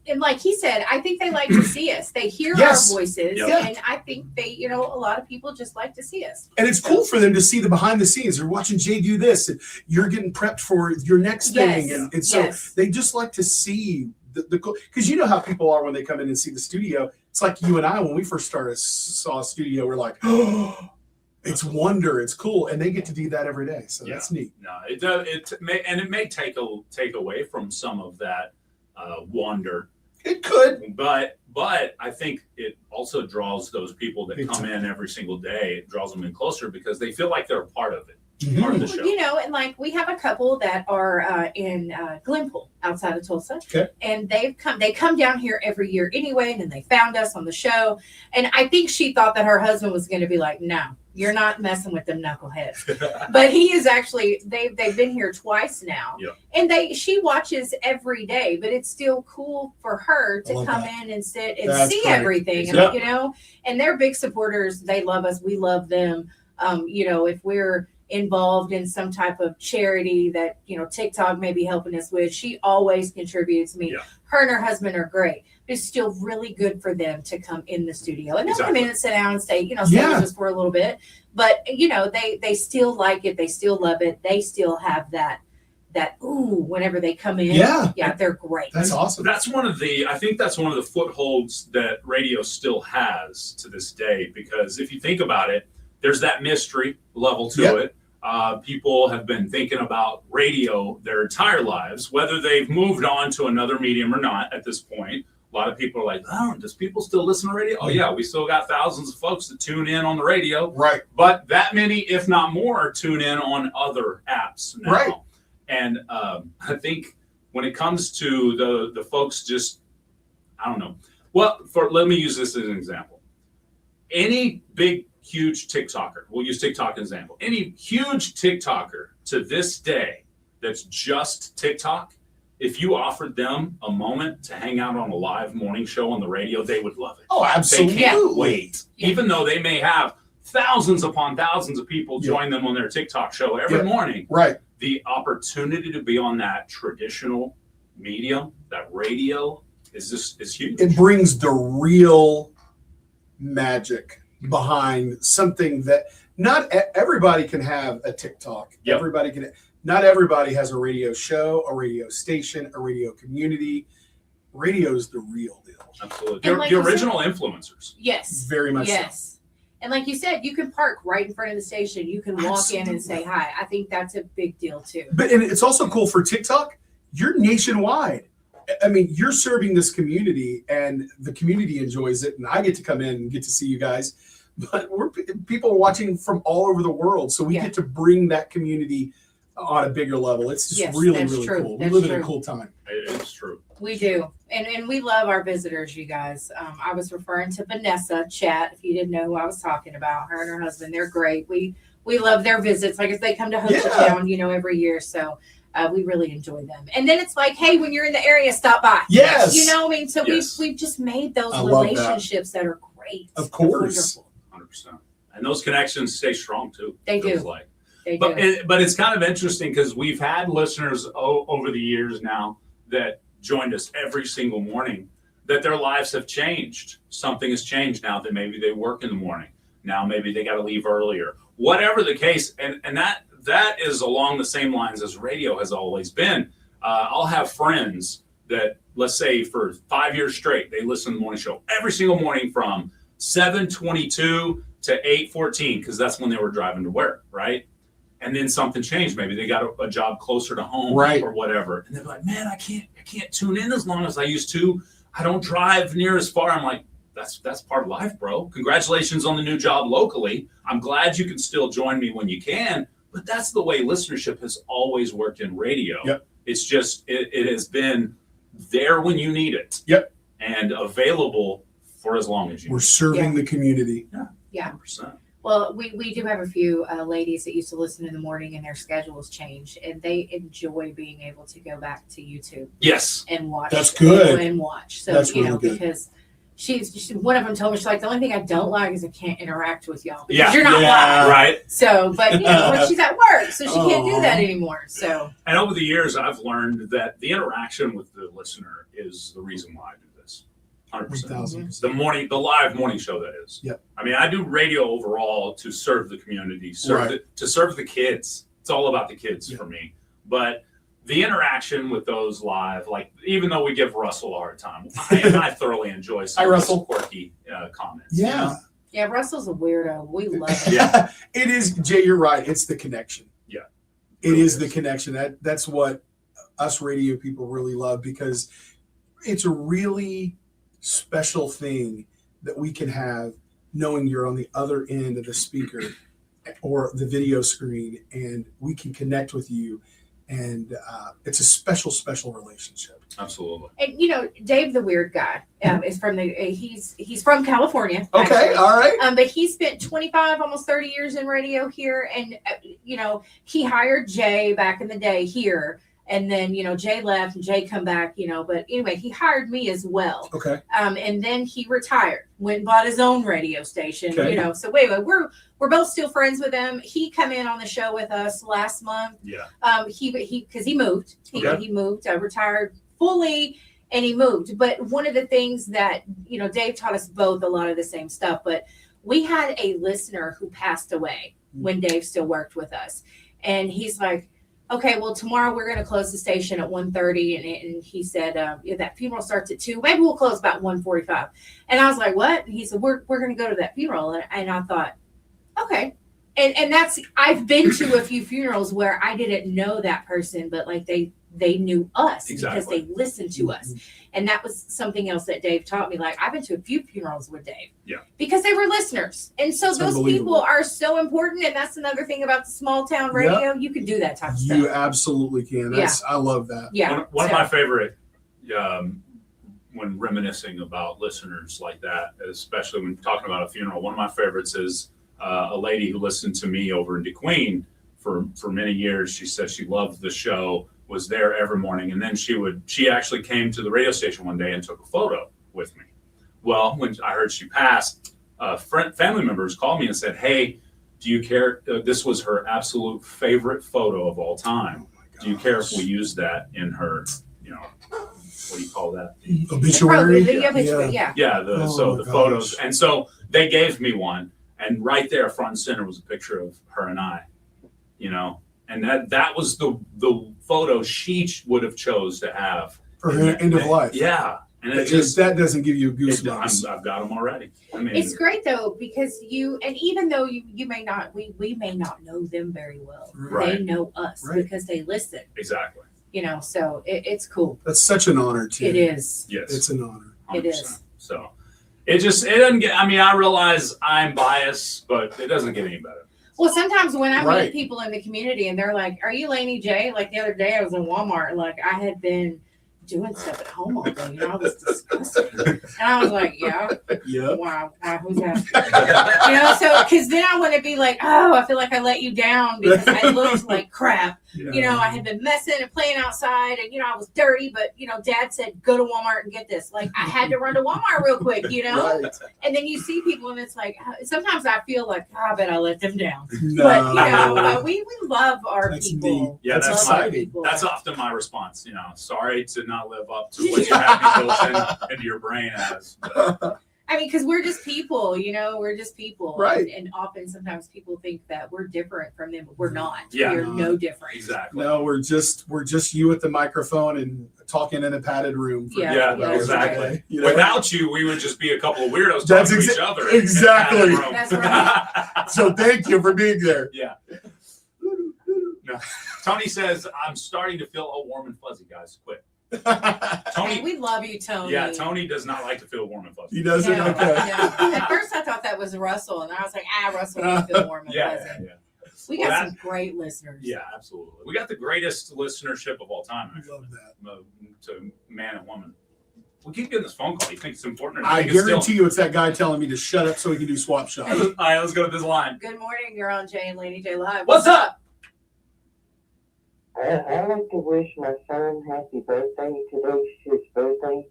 And like he said, I think they like to see us. They hear Yes. our voices, Yep. and I think a lot of people just like to see us. And it's cool for them to see the behind the scenes. They're watching Jay do this, and you're getting prepped for your next thing. Yes. And so Yes. they just like to see the cool, because you know how people are when they come in and see the studio. It's like you and I, when we first saw a studio, we're like, oh, it's wonder, it's cool. And they get to do that every day. So that's neat. no, it does. It may take away from some of that wonder. It could. But I think it also draws those people that Big come time. in every single day. It draws them in closer because they feel like they're a part of it. part of the Well, show. you know, and like we have a couple that are in Glenpool outside of Tulsa. Okay. And they come down here every year anyway, and then they found us on the show. And I think she thought that her husband was going to be like, no, you're not messing with them knuckleheads. But he is actually, they've been here twice now. Yeah. And she watches every day, but it's still cool for her I to love come that. in and sit and That's see great. everything. Yeah. And, you know, and they're big supporters. They love us. We love them. You know, if we're involved in some type of charity that, you know, TikTok may be helping us with, she always contributes. I mean, Yeah. her and her husband are great. It's still really good for them to come in the studio, and they'll come in and sit down and stay, you know, stay Yeah. with us for a little bit. But you know, they still like it. They still love it. They still have that ooh whenever they come in. Yeah. They're great. That's awesome. I think that's one of the footholds that radio still has to this day, because if you think about it, there's that mystery level to Yep. it. People have been thinking about radio their entire lives, whether they've moved on to another medium or not at this point. A lot of people are like, oh, does people still listen to radio? Oh, yeah, we still got thousands of folks that tune in on the radio. Right. But that many, if not more, tune in on other apps now. Right. And I think when it comes to the folks just, I don't know. Well, let me use this as an example. Any big, huge TikToker, we'll use TikTok as an example. Any huge TikToker to this day that's just TikTok, if you offered them a moment to hang out on a live morning show on the radio, they would love it. Oh, absolutely. They can't wait. Yeah. Even though they may have thousands upon thousands of people join them on their TikTok show every morning, Right. the opportunity to be on that traditional medium, that radio, is huge. It brings the real magic behind something that not everybody can have a TikTok. Yep. Not everybody has a radio show, a radio station, a radio community. Radio is the real deal. Absolutely. And like The you said- original influencers. Yes. Very much so. Yes. And like you said, you can park right in front of the station. You can walk in and say hi. I think that's a big deal too. And it's also cool for TikTok. You're nationwide. I mean, you're serving this community, and the community enjoys it. And I get to come in and get to see you guys. But people are watching from all over the world, so we Yeah. get to bring that community on a bigger level. It's just Yes, really, that's really true. cool. We That's live in a true. cool time. It's true. We do. And we love our visitors, you guys. I was referring to Vanessa Chat, if you didn't know who I was talking about. Her and her husband, they're great. We love their visits. Like if they come to Hochatown, you know, every year. So we really enjoy them. And then it's like, hey, when you're in the area, stop by. Yes. You know, I mean, so Yes. we've just made those I love that. relationships that are great. Of course. Wonderful. 100%. And those connections stay strong too. They feels do. Like. They But do. but it's kind of interesting because we've had listeners over the years now that joined us every single morning, that their lives have changed. Something has changed now, that maybe they work in the morning. Now maybe they got to leave earlier. Whatever the case, and that is along the same lines as radio has always been. I'll have friends that, let's say for 5 years straight, they listen to the morning show every single morning from 7:22 to 8:14, because that's when they were driving to work, right? And then something changed. Maybe they got a job closer to home, Right. or whatever. And they're like, man, I can't tune in as long as I used to. I don't drive near as far. I'm like, that's part of life, bro. Congratulations on the new job locally. I'm glad you can still join me when you can. But that's the way listenership has always worked in radio. Yep. It's just it has been there when you need it. Yep. And available for as long as you We're need. serving the community. Yeah. 100%. Well, we do have a few ladies that used to listen in the morning, and their schedules changed, and they enjoy being able to go back to YouTube Yes. and watch. That's good. And watch. So That's you know, really good. because she's one of them told me, she's like, the only thing I don't like is I can't interact with y'all because Yeah. you're not live. Right. So, but you know, when she's at work, so she can't do that Aw. anymore. So And over the years, I've learned that the interaction with the listener is the reason why I do this. 100%. 1,000%. The live morning show, that is. Yep. I mean, I do radio overall to serve the community, to serve the kids. It's all about the kids for me. But the interaction with those live, like, even though we give Russell a hard time, I thoroughly enjoy some Hi, of his Russell. quirky comments. Yeah. yeah, Russell's a weirdo. We love it. Yeah. It is, Jay, you're right. It's the connection. Yeah. It Really is the is. connection. That's what us radio people really love, because it's a really special thing that we can have, knowing you're on the other end of the speaker or the video screen, and we can connect with you. And it's a special, special relationship. Absolutely. And you know, Dave, the weird guy, is from he's from California. Okay, actually. all right. But he spent 25, almost 30 years in radio here, and you know, he hired Jay back in the day here, and then you know, Jay left and Jay come back, you know. But anyway, he hired me as well. Okay. And then he retired, went and bought his own radio station. Okay. You know, so wait, we're both still friends with him. He come in on the show with us last month. Yeah. He because he moved. Okay. He moved, retired fully, and he moved. But one of the things that, you know, Dave taught us both a lot of the same stuff, but we had a listener who passed away when Dave still worked with us. And he's like, okay, well, tomorrow we're going to close the station at 1:30. And he said, that funeral starts at 2. Maybe we'll close about 1:45. And I was like, what? And he said, we're going to go to that funeral. And I thought, okay. And that's, I've been to a few funerals where I didn't know that person, but like they knew us because they listened to us. And that was something else that Dave taught me. Like, I've been to a few funerals with Dave. Yeah. Because they were listeners. And so It's those people are so important. And that's another thing about the small town radio. You can do that type of stuff. You absolutely can. I love that. Yeah. One of my favorite, when reminiscing about listeners like that, especially when talking about a funeral, one of my favorites is a lady who listened to me over in DeQueen for many years. She said she loved the show, was there every morning, and then she actually came to the radio station one day and took a photo with me. Well, when I heard she passed, family members called me and said, hey, do you care? This was her absolute favorite photo of all time. Do you care if we use that in her, you know, what do you call that? Obituary? Yeah. The photos. And so they gave me one, and right there, front and center, was a picture of her and I, you know, and that was the photo she would have chose to have for her end of life. Yeah. And it that doesn't give you goosebumps. I've got them already. I mean, it's great though, because even though you may not, we may not know them very well. Right. They know us because they listen. Exactly. You know, so it's cool. That's such an honor too. It is. Yes. It's an honor. 100%. It is. So it doesn't get, I mean, I realize I'm biased, but it doesn't get any better. Well, sometimes when I meet people in the community and they're like, are you Laney J? Like the other day I was in Walmart, like I had been doing stuff at home all day, you know, I was disgusted. And I was like, yeah. Wow, who's that? You know, so, because then I want to be like, oh, I feel like I let you down because I looked like crap. You know, I had been messing and playing outside and, you know, I was dirty, but, you know, Dad said, go to Walmart and get this. Like, I had to run to Walmart real quick, you know? And then you see people and it's like, sometimes I feel like, I bet I let them down. No. But, you know, we love our people. Yeah, that's often my response, you know, sorry to not live up to what you have built into your brain as. But. I mean, because we're just people, you know, we're just people. Right. And often sometimes people think that we're different from them, but we're not. Yeah. We're no different. Exactly. No, we're just you at the microphone and talking in a padded room. Yeah, exactly. You know? Without you, we would just be a couple of weirdos talking to each other. Exactly. That's right. So thank you for being there. Yeah. No. Tony says, I'm starting to feel all warm and fuzzy, guys. Quit. Tony, we love you, Tony. Yeah, Tony does not like to feel warm and fuzzy. He doesn't. No, okay. no. At first, I thought that was Russell, and I was like, Russell doesn't feel warm and fuzzy. We got some great listeners. Yeah, absolutely. We got the greatest listenership of all time. I love that. To man and woman. We keep getting this phone call. You think it's important? I guarantee you, it's that guy telling me to shut up so he can do swap shop. All right, let's go to this line. Good morning. You're on Jay and Laney J Live. What's up? I'd like to wish my son happy birthday. Today's his birthday,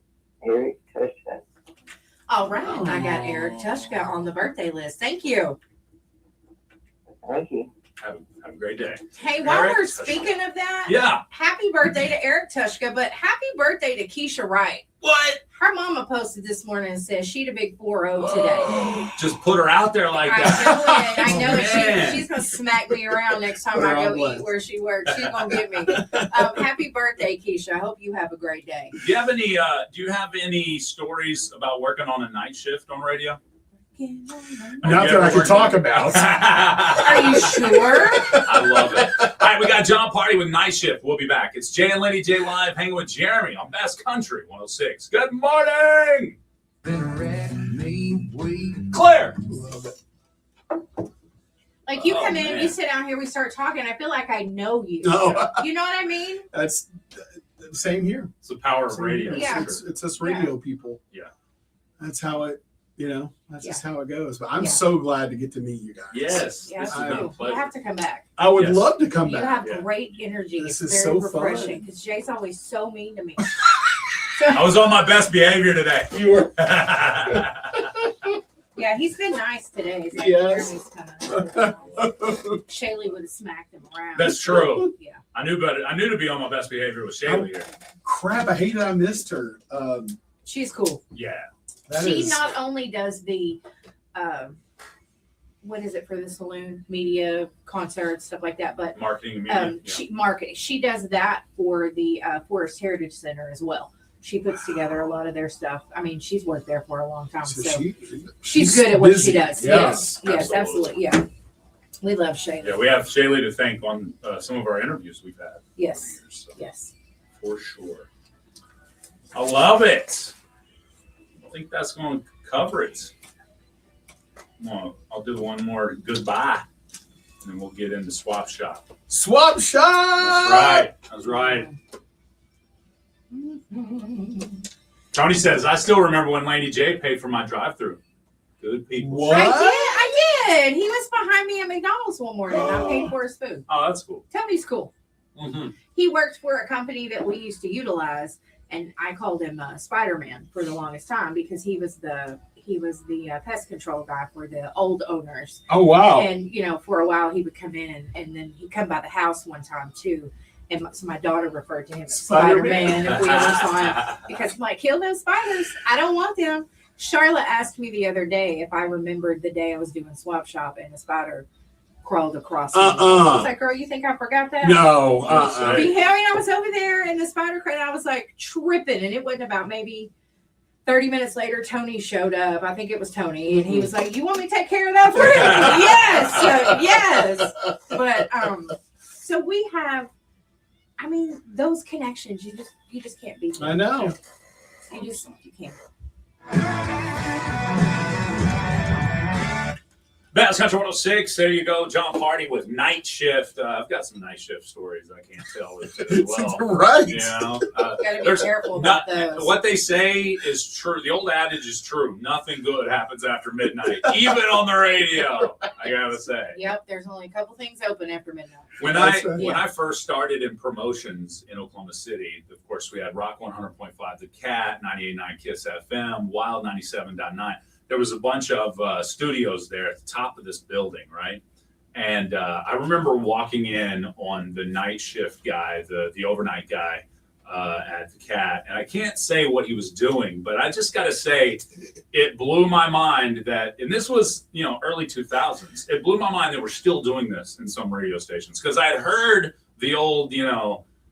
Eric Tushka. All right. I got Eric Tushka on the birthday list. Thank you. Thank you. Have a great day. Hey, while Eric we're Tushka. speaking of that, Yeah. happy birthday to Eric Tushka, but happy birthday to Keisha Wright. What? Her mama posted this morning and says she'd a big 4-0 today. Just put her out there like that. I know Oh, that she's going to smack me around next time I go eat where she works. She's going to get me. Happy birthday, Keisha. I hope you have a great day. Do you have any stories about working on a night shift on radio? Not that I can talk about. Are you sure? I love it. All right, we got John Party with Night Shift. We'll be back. It's Jay and Laney J Live, hanging with Jeremy on Best Country 106. Good morning, Claire. Like you Oh, come in, man. you sit down here, we start talking. I feel like I know you. No, You know what I mean? that's same here. It's the power of Same radio. here. Yeah. It's us radio people. Yeah. That's how it. That's Yeah. just how it goes. But I'm Yeah. so glad to get to meet you guys. Yes. Yeah, This has I- been a you pleasure. have to come back. I would Yes. love to come You back. have Yeah. great energy. This It's is very so fun. refreshing because Jay's always so mean to me. I was on my best behavior today. You were. Yeah, he's been nice today. He's like, Yes. Jeremy's coming. Shaylee would have smacked him around. That's true. Yeah. I knew better. I knew to be on my best behavior with Shaylee here. Crap! I hate I missed her. She's cool. Yeah. That She is- not only does the, what is it for the saloon, media, concerts, stuff like that, but Marketing and media. she marketing. She does that for the Forest Heritage Center as well. She puts together a lot of their stuff. I mean, she's worked there for a long time, so she's good at what busy. she does. Yeah. Yes, absolutely. Yeah, we love Shaylee. Yeah, we have Shaylee to thank on some of our interviews we've had. Yes, over the years, so, yes. for sure. I love it. I think that's going to cover it. I'll do one more goodbye, and then we'll get into Swap Shop. Swap shop. That's right. Tony says, I still remember when Laney J paid for my drive-through. Good people. What? I did. He was behind me at McDonald's one morning. And I paid for his food. Oh, that's cool. Tony's cool. Mm-hmm. He worked for a company that we used to utilize, and I called him Spider-Man for the longest time because he was the pest control guy for the old owners. Oh wow! And for a while he would come in, and then he'd come by the house one time too. And so my daughter referred to him as Spider-Man if we ever saw him because I'm like, kill those spiders. I don't want them. Charlotte asked me the other day if I remembered the day I was doing Swap Shop and a spider crawled across me. I was like, girl, you think I forgot that? No. I mean, I was over there in the spider crate. I was like tripping, and it wasn't about maybe 30 minutes later, Tony showed up. I think it was Tony, and he was like, "You want me to take care of that for you?" Yes. But so we have. I mean, those connections, you just can't beat them. I know. You can't. Bass Country 106, there you go. John Hardy with Night Shift. I've got some night shift stories I can't tell as well. Right. Gotta be careful about those. What they say is true. The old adage is true. Nothing good happens after midnight, even on the radio, I gotta say. Yep, there's only a couple things open after midnight. When I first started in promotions in Oklahoma City, of course, we had Rock 100.5 The Cat, 98.9 Kiss FM, Wild 97.9. There was a bunch of studios there at the top of this building, right? And I remember walking in on the night shift guy, the overnight guy at the Cat, and I can't say what he was doing, but I just got to say, it blew my mind that, and this was early 2000s. It blew my mind that we're still doing this in some radio stations because I had heard the old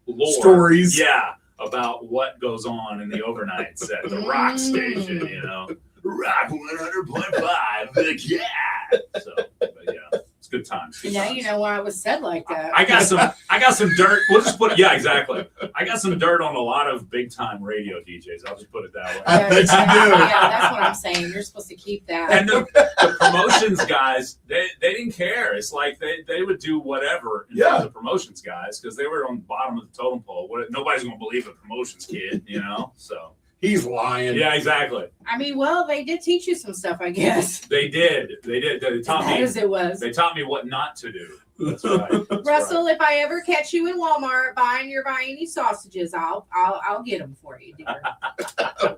lore stories, about what goes on in the overnights at the rock station, Rock 100.5 The Cat. So, but yeah, it's good times. And now you know why it was said like that. I got some dirt. We'll just put it. Yeah, exactly. I got some dirt on a lot of big time radio DJs. I'll just put it that way. I bet you do. Yeah, that's what I'm saying. You're supposed to keep that. And the promotions guys, they didn't care. It's like they would do whatever in front of the promotions guys because they were on the bottom of the totem pole. Nobody's gonna believe a promotions kid, So he's lying. Yeah, exactly. I mean, well, they did teach you some stuff, I guess. They did. They taught me. As it was. They taught me what not to do. That's right. That's Russell, if I ever catch you in Walmart buying any sausages, I'll get them for you, dear.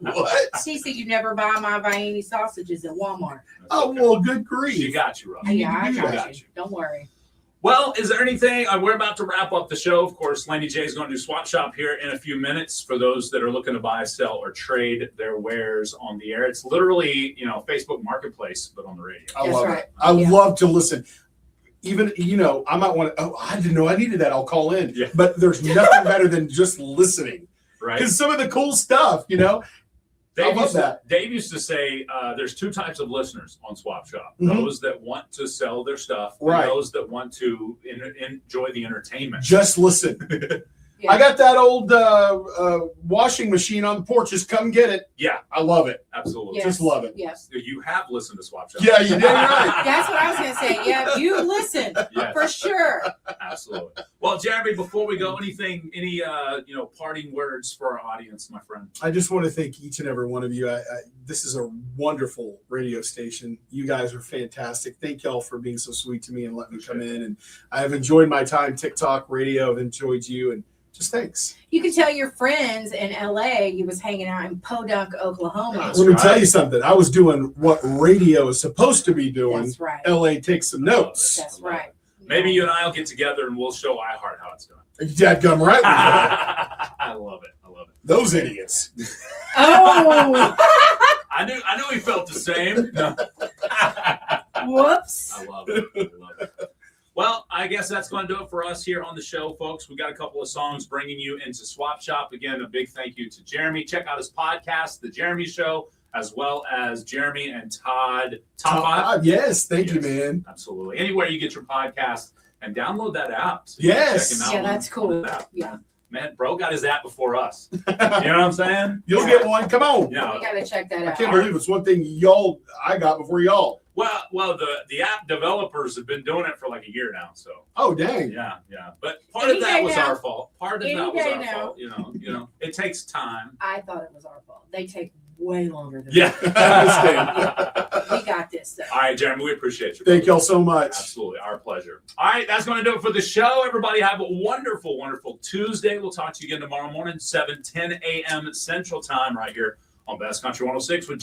What? She said you never buy my Viennese sausages at Walmart. Oh well, good grief. She got you, Russell. Yeah, I got you. Don't worry. Well, is there anything? We're about to wrap up the show. Of course, Laney J is going to do Swap Shop here in a few minutes for those that are looking to buy, sell, or trade their wares on the air. It's literally, Facebook Marketplace, but on the radio. I love it. I love to listen. Even, I might want to, I didn't know I needed that. I'll call in. Yeah. But there's nothing better than just listening. Right. Because some of the cool stuff, Dave used to say there's two types of listeners on Swap Shop. Mm-hmm. Those that want to sell their stuff, right. And those that want to enjoy the entertainment. Just listen. Yeah. I got that old washing machine on the porch. Just come get it. Yeah, I love it. absolutely. Yes. Just love it. Yes. You have listened to Swap Shop. Yeah, you did right. That's what I was gonna say. Yeah, you listen Yes. for sure. Absolutely. Well, Jeremy, before we go, any parting words for our audience, my friend? I just want to thank each and every one of you. This is a wonderful radio station. You guys are fantastic. Thank y'all for being so sweet to me and letting me come in. And I've enjoyed my time TikTok radio. I've enjoyed you, and just thanks. You can tell your friends in LA you was hanging out in Podunk, Oklahoma. That's Let me tell right. you something. I was doing what radio is supposed to be doing. That's right. LA takes some notes. That's right. Maybe you and I will get together and we'll show iHeart how it's done. Dadgum right. I love it. I love it. Those idiots. Oh, I knew he felt the same. No. whoops. I love it. I love it. Well, I guess that's going to do it for us here on the show, folks. We got a couple of songs bringing you into Swap Shop. Again, a big thank you to Jeremy. Check out his podcast, The Jeremy Show, as well as Jeremy and Todd. Top 5? Yes, thank you, Yes. man. Absolutely. Anywhere you get your podcast, and download that app. So Yes. you can check him out Yeah, on that's cool. the app. Yeah. Man, bro got his app before us. You know what I'm saying? You'll get one. Come on. Yeah. We gotta check that I out. can't believe it's one thing I got before y'all. Well, the app developers have been doing it for like a year now. So Oh, dang. yeah. But part Any of that day was now. our fault. Part of Any that was day our now. fault. You know, it takes time. I thought it was our fault. They take way longer than Yeah. we got this though. All right, Jeremy, we appreciate you. Thank y'all so much. Absolutely. Our pleasure. All right, that's going to do it for the show. Everybody have a wonderful, wonderful Tuesday. We'll talk to you again tomorrow morning, 7:10 a.m. Central Time right here on Best Country 106 with